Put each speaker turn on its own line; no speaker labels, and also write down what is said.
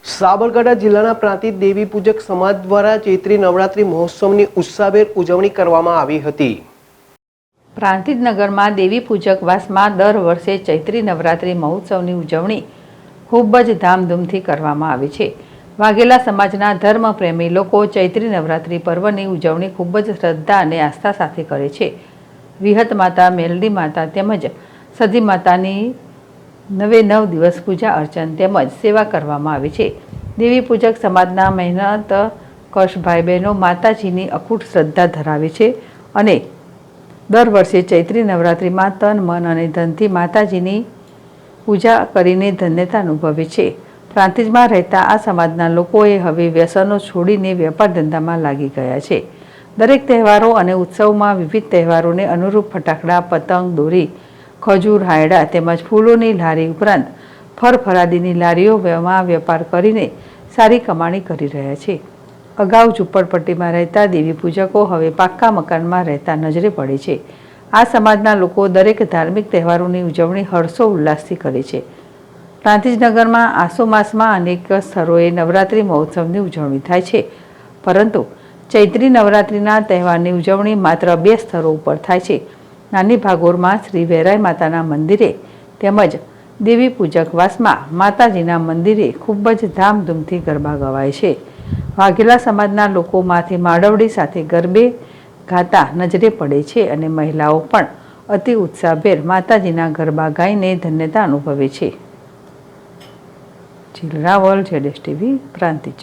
સાબરકાંઠા જિલ્લાના પ્રાંતિજ દેવી પૂજક સમાજ દ્વારા ચૈત્રી નવરાત્રી મહોત્સવની ઉત્સાહભેર ઉજવણી કરવામાં આવી હતી।
પ્રાંતિજ નગરમાં દેવી પૂજક વાસમાં દર વર્ષે ચૈત્રી નવરાત્રી મહોત્સવની ઉજવણી ખૂબ જ ધામધૂમથી કરવામાં આવે છે। વાઘેલા સમાજના ધર્મપ્રેમી લોકો ચૈત્રી નવરાત્રી પર્વની ઉજવણી ખૂબ જ શ્રદ્ધા અને આસ્થા સાથે કરે છે। વિહત માતા, મેલડી માતા તેમજ સધી માતાની 9 દિવસ પૂજા અર્ચન તેમજ સેવા કરવામાં આવે છે। દેવી પૂજક સમાજના મહેનત કશ ભાઈ બહેનો માતાજીની અખૂટ શ્રદ્ધા ધરાવે છે અને દર વર્ષે ચૈત્રી નવરાત્રિમાં તન, મન અને ધનથી માતાજીની પૂજા કરીને ધન્યતા અનુભવે છે। પ્રાંતિજમાં રહેતા આ સમાજના લોકોએ હવે વ્યસનો છોડીને વેપાર ધંધામાં લાગી ગયા છે। દરેક તહેવારો અને ઉત્સવમાં વિવિધ તહેવારોને અનુરૂપ ફટાકડા, પતંગ, દોરી, ખજૂર, હાયડા તેમજ ફૂલોની લારી ઉપરાંત ફરફરાદીની લારીઓમાં વેપાર કરીને સારી કમાણી કરી રહ્યા છે। અગાઉ ઝૂંપડપટ્ટીમાં રહેતા દેવી પૂજકો હવે પાક્કા મકાનમાં રહેતા નજરે પડે છે। આ સમાજના લોકો દરેક ધાર્મિક તહેવારોની ઉજવણી હર્ષો ઉલ્લાસથી કરે છે। પ્રાંતિજ નગરમાં આસો માસમાં અનેક સ્થળોએ નવરાત્રિ મહોત્સવની ઉજવણી થાય છે, પરંતુ ચૈત્રી નવરાત્રિના તહેવારની ઉજવણી માત્ર 2 સ્થળો ઉપર થાય છે। નાની ભાગોરમાં શ્રી વેરાઈ માતાના મંદિરે તેમજ દેવી પૂજક વાસમાં માતાજીના મંદિરે ખૂબ જ ધામધૂમથી ગરબા ગવાય છે। વાઘેલા સમાજના લોકો માથે માડવડી સાથે ગરબે ગાતા નજરે પડે છે અને મહિલાઓ પણ અતિ ઉત્સાહભેર માતાજીના ગરબા ગાઈને ધન્યતા અનુભવે છે। જીલ રાવલ, ZSTV, પ્રાંતિજ।